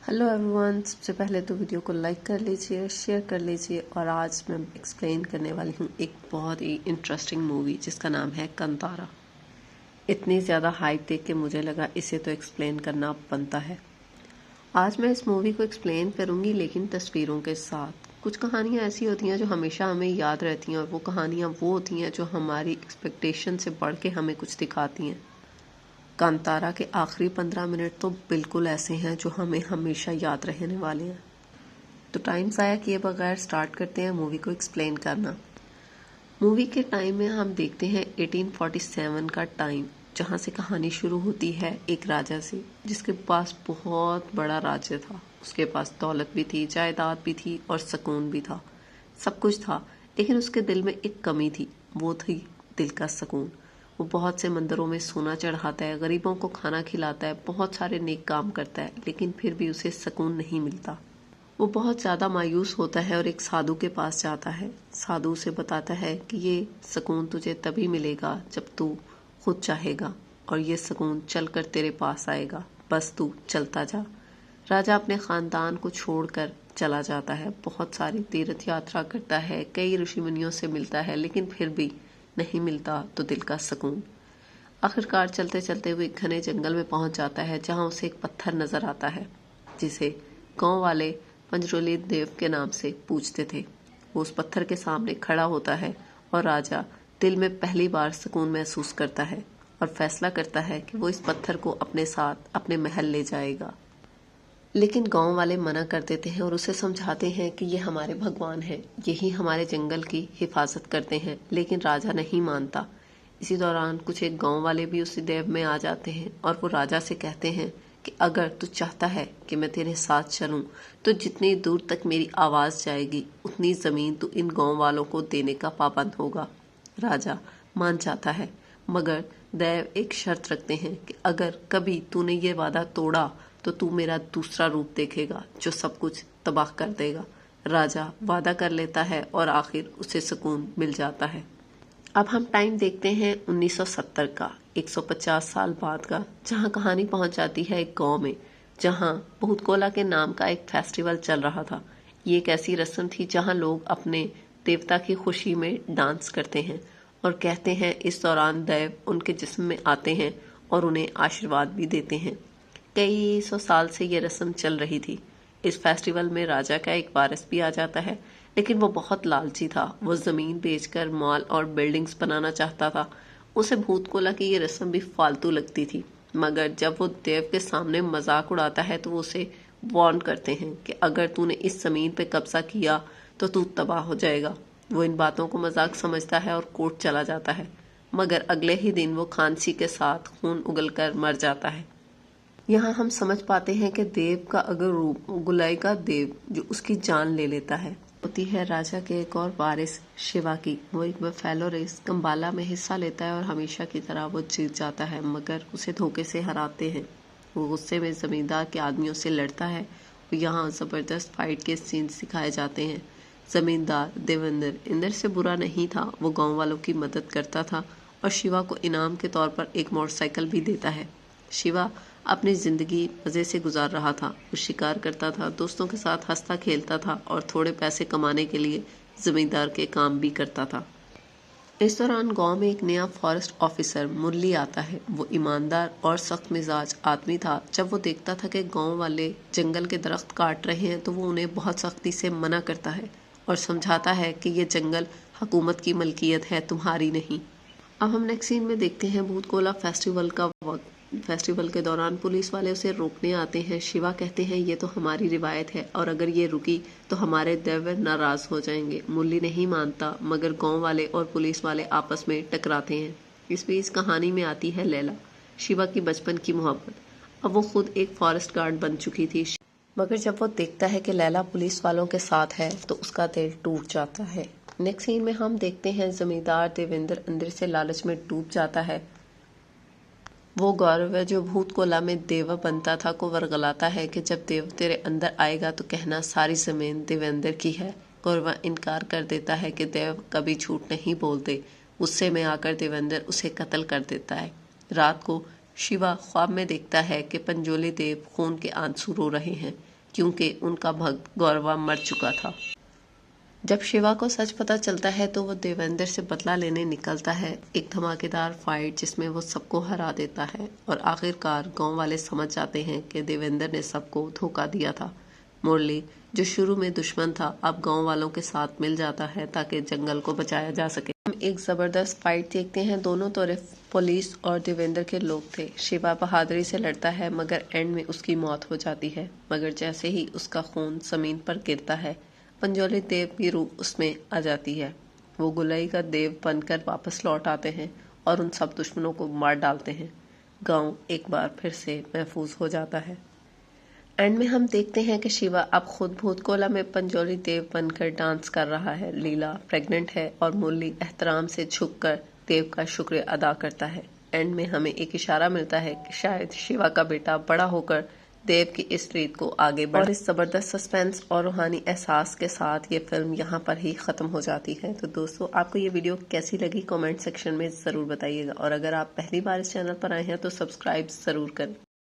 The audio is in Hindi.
हेलो एवरीवन, सबसे पहले तो वीडियो को लाइक कर लीजिए, शेयर कर लीजिए। और आज मैं एक्सप्लेन करने वाली हूँ एक बहुत ही इंटरेस्टिंग मूवी जिसका नाम है कंतारा। इतनी ज़्यादा हाइप देख के मुझे लगा इसे तो एक्सप्लेन करना बनता है। आज मैं इस मूवी को एक्सप्लेन करूँगी लेकिन तस्वीरों के साथ। कुछ कहानियाँ ऐसी होती हैं जो हमेशा हमें याद रहती हैं और वो कहानियाँ वो होती हैं जो हमारी एक्सपेक्टेशन से बढ़ के हमें कुछ दिखाती हैं। कांतारा के आखिरी 15 मिनट तो बिल्कुल ऐसे हैं जो हमें हमेशा याद रहने वाले हैं। तो टाइम ज़ाया किए बगैर स्टार्ट करते हैं मूवी को एक्सप्लेन करना। मूवी के टाइम में हम देखते हैं 1847 का टाइम, जहाँ से कहानी शुरू होती है एक राजा से जिसके पास बहुत बड़ा राज्य था। उसके पास दौलत भी थी, जायदाद भी थी और सुकून भी था। सब कुछ था, लेकिन उसके दिल में एक कमी थी, वो थी दिल का सुकून। वो बहुत से मंदिरों में सोना चढ़ाता है, गरीबों को खाना खिलाता है, बहुत सारे नेक काम करता है, लेकिन फिर भी उसे सुकून नहीं मिलता। वो बहुत ज़्यादा मायूस होता है और एक साधु के पास जाता है। साधु उसे बताता है कि ये सुकून तुझे तभी मिलेगा जब तू खुद चाहेगा, और ये सुकून चलकर तेरे पास आएगा, बस तू चलता जा। राजा अपने खानदान को छोड़कर चला जाता है, बहुत सारी तीर्थ यात्रा करता है, कई ऋषि मुनियों से मिलता है, लेकिन फिर भी नहीं मिलता तो दिल का सुकून। आखिरकार चलते चलते वो एक घने जंगल में पहुंच जाता है जहां उसे एक पत्थर नजर आता है जिसे गांव वाले पंजरोली देव के नाम से पूजते थे। वो उस पत्थर के सामने खड़ा होता है और राजा दिल में पहली बार सुकून महसूस करता है और फैसला करता है कि वो इस पत्थर को अपने साथ अपने महल ले जाएगा। लेकिन गांव वाले मना कर देते हैं और उसे समझाते हैं कि ये हमारे भगवान हैं, यही हमारे जंगल की हिफाजत करते हैं, लेकिन राजा नहीं मानता। इसी दौरान कुछ एक गांव वाले भी उसी देव में आ जाते हैं और वो राजा से कहते हैं कि अगर तू चाहता है कि मैं तेरे साथ चलूं तो जितनी दूर तक मेरी आवाज़ जाएगी उतनी ज़मीन तू इन गांव वालों को देने का पाबंद होगा। राजा मान जाता है, मगर देव एक शर्त रखते हैं कि अगर कभी तूने ये वादा तोड़ा तो तू मेरा दूसरा रूप देखेगा जो सब कुछ तबाह कर देगा। राजा वादा कर लेता है और आखिर उसे सुकून मिल जाता है। अब हम टाइम देखते हैं 1970 का, 150 साल बाद का, जहां कहानी पहुंच जाती है एक गांव में जहां भूतकोला के नाम का एक फेस्टिवल चल रहा था। ये एक ऐसी रस्म थी जहां लोग अपने देवता की खुशी में डांस करते हैं और कहते हैं इस दौरान देव उनके जिस्म में आते हैं और उन्हें आशीर्वाद भी देते हैं। कई सौ साल से ये रस्म चल रही थी। इस फेस्टिवल में राजा का एक वारिस भी आ जाता है, लेकिन वो बहुत लालची था। वो जमीन बेचकर मॉल और बिल्डिंग्स बनाना चाहता था। उसे भूतकोला की ये रस्म भी फालतू लगती थी, मगर जब वो देव के सामने मजाक उड़ाता है तो वो उसे वार्न करते हैं कि अगर तूने इस जमीन पे कब्जा किया तो तू तबाह हो जाएगा। वो इन बातों को मजाक समझता है और कोर्ट चला जाता है, मगर अगले ही दिन वो खांसी के साथ खून उगलकर मर जाता है। यहाँ हम समझ पाते हैं कि देव का अगर रूप गुलाई का देव जो उसकी जान ले लेता है। होती है राजा के एक और वारिस शिवा की। वो एक बफेलो रेस कंबाला में हिस्सा लेता है और हमेशा की तरह वो जीत जाता है, मगर उसे धोखे से हराते हैं। वो गुस्से में जमींदार के आदमियों से लड़ता है। यहाँ जबरदस्त फाइट के सीन सिखाए जाते हैं। जमींदार देवेंद्र इंद्र से बुरा नहीं था, वो गांव वालों की मदद करता था और शिवा को इनाम के तौर पर एक मोटरसाइकिल भी देता है। शिवा अपनी जिंदगी मजे से गुजार रहा था। वो शिकार करता था, दोस्तों के साथ हंसता खेलता था और थोड़े पैसे कमाने के लिए जमींदार के काम भी करता था। इस दौरान गांव में एक नया फॉरेस्ट ऑफिसर मुरली आता है। वो ईमानदार और सख्त मिजाज आदमी था। जब वो देखता था कि गांव वाले जंगल के दरख्त काट रहे हैं तो वो उन्हें बहुत सख्ती से मना करता है और समझाता है कि ये जंगल हुकूमत की मलकियत है, तुम्हारी नहीं। अब हम नेक्स्ट सीन में देखते हैं भूतकोला फेस्टिवल का वक्त। फेस्टिवल के दौरान पुलिस वाले उसे रोकने आते हैं। शिवा कहते हैं ये तो हमारी रिवायत है और अगर ये रुकी तो हमारे देवर नाराज हो जाएंगे। मुरली नहीं मानता, मगर गांव वाले और पुलिस वाले आपस में टकराते हैं। इस बीच कहानी में आती है लैला, शिवा की बचपन की मोहब्बत। अब वो खुद एक फॉरेस्ट गार्ड बन चुकी थी, मगर जब वो देखता है कि लैला पुलिस वालों के साथ है तो उसका दिल टूट जाता है। नेक्स्ट सीन में हम देखते हैं जमींदार देवेंद्र अंदर से लालच में डूब जाता है। वो गौरव है जो भूतकोला में देवा बनता था को वर्गलाता है कि जब देव तेरे अंदर आएगा तो कहना सारी जमीन देवेंद्र की है। गौरव इनकार कर देता है कि देव कभी झूठ नहीं बोलते। गुस्से में आकर देवेंद्र उसे कत्ल कर देता है। रात को शिवा ख्वाब में देखता है कि पंजोली देव खून के आंसू रो रहे हैं। क्योंकि उनका भक्त गौरवा मर चुका था। जब शिवा को सच पता चलता है तो वो देवेंद्र से बदला लेने निकलता है। एक धमाकेदार फाइट जिसमें वो सबको हरा देता है और आखिरकार गांव वाले समझ जाते हैं कि देवेंद्र ने सबको धोखा दिया था। मुरली, जो शुरू में दुश्मन था, अब गांव वालों के साथ मिल जाता है ताकि जंगल को बचाया जा सके। हम एक जबरदस्त फाइट देखते हैं। दोनों तरफ पुलिस और देवेंद्र के लोग थे। शिवा बहादुरी से लड़ता है मगर एंड में उसकी मौत हो जाती है। मगर जैसे ही उसका खून जमीन पर गिरता है, पंजोली देव की रूह उसमें आ जाती है। वो गुलई का देव बनकर वापस लौट आते हैं और उन सब दुश्मनों को मार डालते हैं। गांव एक बार फिर से महफूज हो जाता है। एंड में हम देखते हैं कि शिवा अब खुद भूतकोला में पंजोली देव बनकर डांस कर रहा है। लीला प्रेग्नेंट है और मुरली एहतराम से झुककर देव का शुक्र अदा करता है। एंड में हमें एक इशारा मिलता है कि शायद शिवा का बेटा बड़ा होकर देव की इस रीत को आगे बढ़ा। और इस जबरदस्त सस्पेंस और रूहानी एहसास के साथ ये फिल्म यहाँ पर ही खत्म हो जाती है। तो दोस्तों, आपको ये वीडियो कैसी लगी कमेंट सेक्शन में जरूर बताइएगा और अगर आप पहली बार इस चैनल पर आए हैं तो सब्सक्राइब जरूर करें।